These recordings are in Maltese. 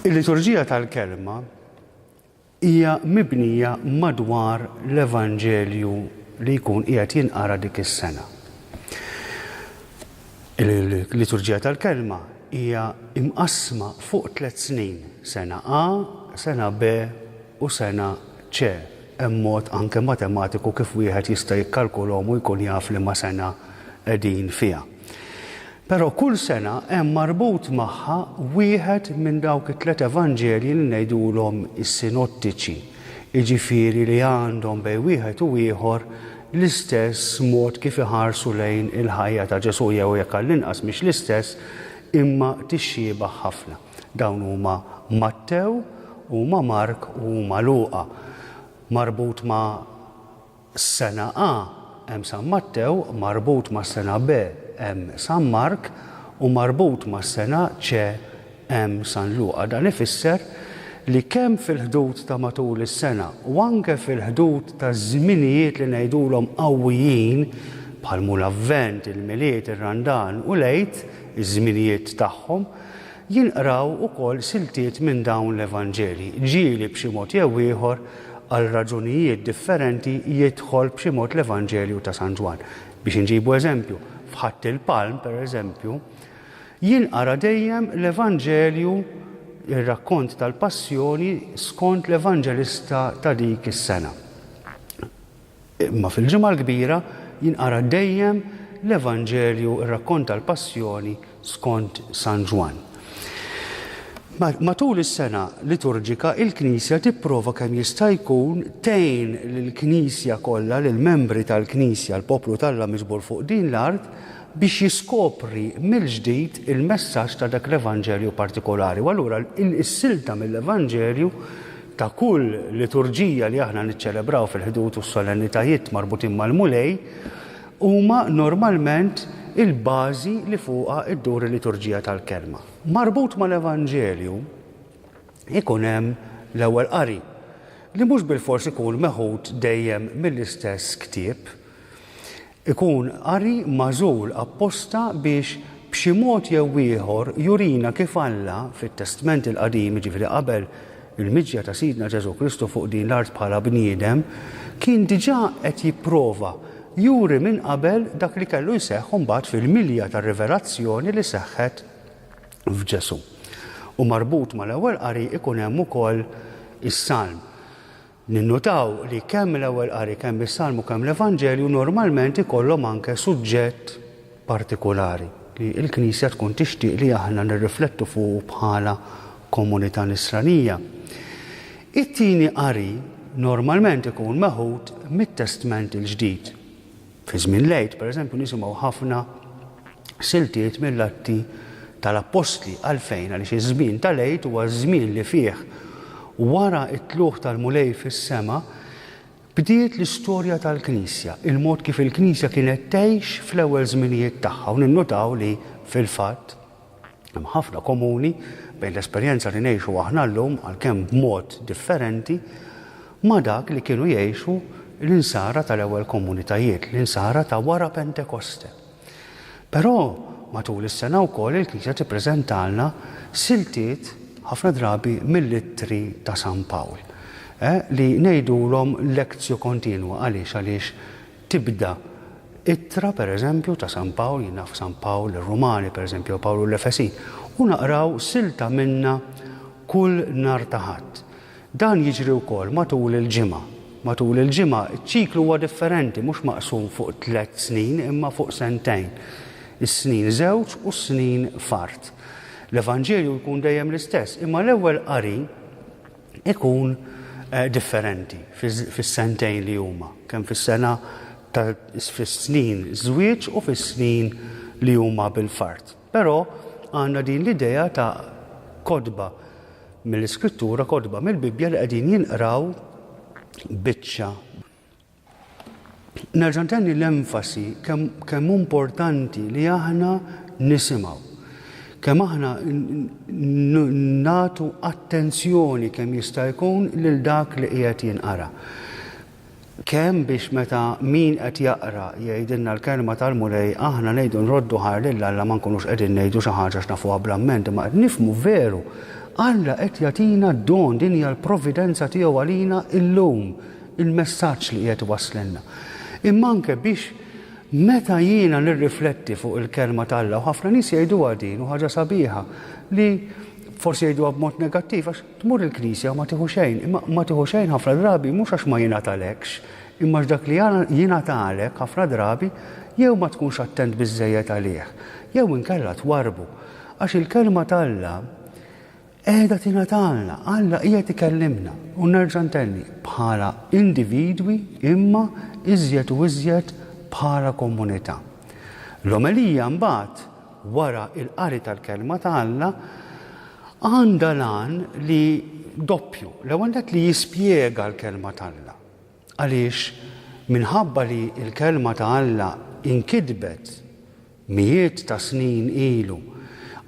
Il-liturġija tal-kelma hija mibnija madwar l-Evanġelju li jkun qiegħed jinqara dik is-sena. Il-liturġija tal-kelma hija imqassma fuq 3 snin, sena A, sena B u sena C. Hemm mod anke matematiku kif wieħed jista' jikkalkulhom u jkun jaf li ma sena qegħdin fiha. Però kull sena hemm marbut magħha wieħed minn dawk it-3 evanġelji li ngħidulhom is-sinottiċi, jiġifieri li għandhom bejn wieħed u ieħor l-istess mod kif iħarsu lejn il-ħajja ta' Ġesu jew jekk għall-inqas mhix l-istess imma tixxiebaħ ħafna. Dawn huma Mattew, huma Mark u huma Luqa. Marbut ma' sena A hemm San Mattew, marbut ma' sena B hemm San Mark u marbut ma' sena C hemm San Luqa. Dan ifisser li kemm fil-ħdud ta' matul is-sena u anke fil-ħdud ta' żminijiet li ngħidulhom qawwijin bħal l-Avvent, il-Miliet, ir-Randan u l-Għid, iż-żminijiet tagħhom, jinqraw ukoll siltiet minn dawn l-Evanġelji. Ġieli b'xi mod jew ieħor għal raġunijiet differenti jidħol b'xi mod l-Evanġelju ta' San Ġwan. Biex inġibu eżempju, f'Ħatt il-Palm, pereżempju, jinqara dejjem l-Evanġelju, ir-rakkont tal-Passjoni skont l-Evanġelista ta' dik is-sena. Imma fil-Ġimgħa l-Kbira jinqara dejjem l-Evanġelju, ir-rakkont tal-Passjoni skont San Ġwan. Matul is-sena liturġika il-Knisja tipprova kemm jista' jkun tgħin lill-Knisja kollha, lill-membri tal-Knisja, l-poplu Alla miġbur fuq din l-art biex jiskopri mill-ġdid il-messaġġ ta' dak l-Evanġelju partikolari. U allura is-silta mill-Evanġelju ta' kull liturġija li aħna niċċelebraw fil-ħdud u s-solennitajiet marbutin mal-mulej huma normalment il-bażi li fuqha iddur il-liturġija tal-kelma. Marbut mal-Evanġelju ikun hemm l-ewwel qari li mhux bil-fors ikun meħud dejjem mill-istess ktieb, ikun qari magħżul apposta biex b'xi mod jew ieħor jurina kif Alla fit-Testament il-Qadim, ġifieri qabel il-miġja ta' Sidna Ġesu Kristu fuq din l-art bħala bniedem, kien diġà qed jipprova juri minn qabel dak li kellu jseħħ mbagħad fil-milja tar-rivelazzjoni li seħħet f'Ġesu. U marbut mal-ewwel qari ikun hemm ukoll is-Salm. Ninnutaw li kemm l-ewwel qari kemm is-Salm u kemm l-Evanġelju normalment ikollhom anke suġġett partikolari li l-Knisja tkun tixtieq li aħna nirriflettu fuq bħala komunità Nisranija. It-tieni qari normalment ikun meħud mit-Testament il-Ġdid. Fi żmien l-Għid, pereżempju, nisimgħu ħafna siltiet mill-Atti tal-Apostli għalfejn għaliex iż-żmien tal-Għid huwa żmien li fih wara t-tluħ tal-mulej fis-sema bdiet l-istorja tal-Knisja, il-mod kif il-Knisja kienet tgħix fl-ewwel żminijiet tagħha u ninnutaw li fil-fatt hemm ħafna komuni bejn l-esperjenza li ngħixu aħna llum għalkemm b'mod differenti ma' dak li kienu jgħixu l-insara tal-ewwel komunitajiet, l-insara ta' wara Pentekoste. Però matul is-sena wkoll il-Knisja tippreżentalna siltiet ħafna drabi mill-ittri ta' San Pawl, li ngħidulhom lezzju kontinwa għaliex tibda ittra pereżempju ta' San Pawl, jien naf San Pawl ir-Rumani pereżempju Pawlu l-Efesin, u naqraw silta minnha kull nhar ta' Ħadd. Dan jiġri wkoll matul il-ġimgħa. Matul il-ġimgħa iċ-ċiklu huwa differenti, mhux maqsum fuq 3 snin imma fuq sentejn. Is-snin żewġ u s-snin fard. L-Evanġelju jkun dejjem l-istess, imma l-ewwel qari ikun differenti fis-sentejn li huma, kemm fis-sena fis-snin żwieġ u fis-snin li huma bil-fard. Però għandna din l-idea ta' kodba mill-Iskrittura, kodba mill-Bibja li qegħdin jinqraw biċċa. Nerġa' ntenni l-enfasi kemm importanti li aħna nisimgħu, kemm aħna nagħtu attenzjoni kemm jista' jkun lil dak li qiegħed jinqara. Kemm biex meta min qed jaqra jgħidilna l-kelma tal-mulej aħna ngħidu nroddu ħar lil Alla ma nkunux qegħdin ngħidu xi ħaġa x'nafuha blamment, imma qed nifhmu veru Alla qed jagħtina d-don din hija l-provvidenza tiegħu għalina illum il-messaġġ li qiegħed iwasslenna. Imma anke biex meta jiena nirrifletti fuq il-kelma tal-Alla u ħafna nies jgħiduha din u ħaġa sabiħa li forsi jgħiduha b'mod negattiv għax tmur il-Knisja u ma tieħu xejn, imma ma tieħu xejn ħafna drabi mhux għax ma jingħatalekx, imma dak li jingħatalek ħafna drabi jew ma tkunx attent biżżejjed għalih, jew inkella twarbu għax il-kelma tal-Alla qiegħda tingħatalna, Alla qiegħed ikellimna u nerġa' ntenni bħala individwi imma iżjed u iżjed bħala komunità. L-omelija mbagħad wara il-qari tal-kelma ta' Alla għandha lan li doppju, l-ewwel dak li jispjega l-kelma ta' Alla. Għaliex minħabba li l-kelma ta' Alla inkitbet mijiet ta' snin ilu,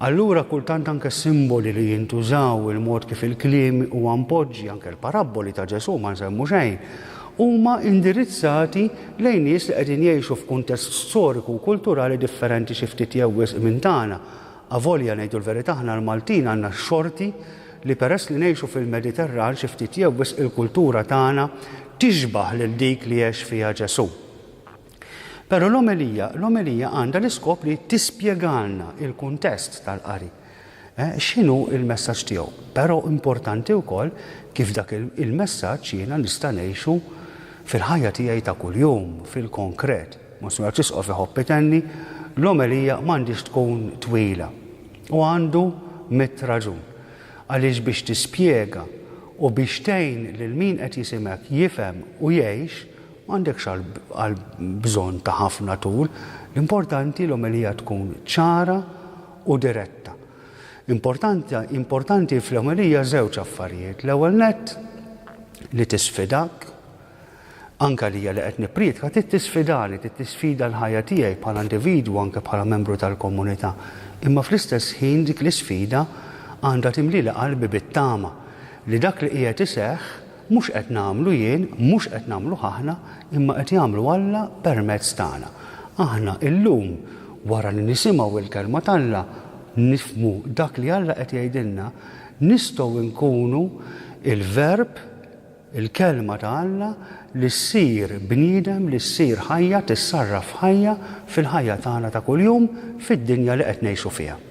allura kultant anke simboli li jintużaw il-mod kif il-kliem huwa mpoġġi anke l-parabboli ta' Ġesu ma nsemmu xejn, huma indirizzati lejn nies li qegħdin jgħixu f'kuntest storiku u kulturali differenti xi ftit jew wisq minn tagħna. Avolja ngħidu l-verità aħna l-Maltin għandna xorti li peress li ngħixu fil-Mediterran xi ftit jew wisq il-kultura tagħna tixbaħ lil dik li għex fiha Ġesu. Però l-omelija għandha l-iskop li tispjegalna il-kuntest tal-qari. X'inhu il-messaġġ tiegħu? Però importanti wkoll kif dak il-messaġġ jiena nista' ngħixu fil-ħajja tiegħi ta' kuljum, fil-konkret. Monsignor tisqof iħobb itenni, l-omelija m'għandix tkun twila u għandu mit raġun. Għaliex biex tispjega u biex tgħin lil min qed jisimek jifhem u jgħix m'għandekx għal bżonn ta' ħafna tul, l-importanti l-omelija tkun ċara u diretta. Importanti fl-omelija żewġ affarijiet. L-ewwel nett li tisfidak, anke li qed nippriedka tisfidani, tisfida l-ħajja tiegħi bħala individwu anke bħala membru tal-komunità. Imma fl-istess ħin dik l-isfida għandha timlila qalbi bit-tama li dak li qiegħed iseħħ mhux qed nagħmlu jien, mhux qed nagħmlu aħna, imma qed jagħmlu Alla permezz tagħna. Aħna illum wara li nisimgħu il-kelma tal-Alla nifhmu dak li Alla qed jgħidilna, nistgħu nkunu il-verb, il-kelma ta' Alla li ssir bniedem, li ssir ħajja, tissarraf ħajja fil-ħajja tagħna ta' kuljum fid-dinja li qed ngħixu fiha.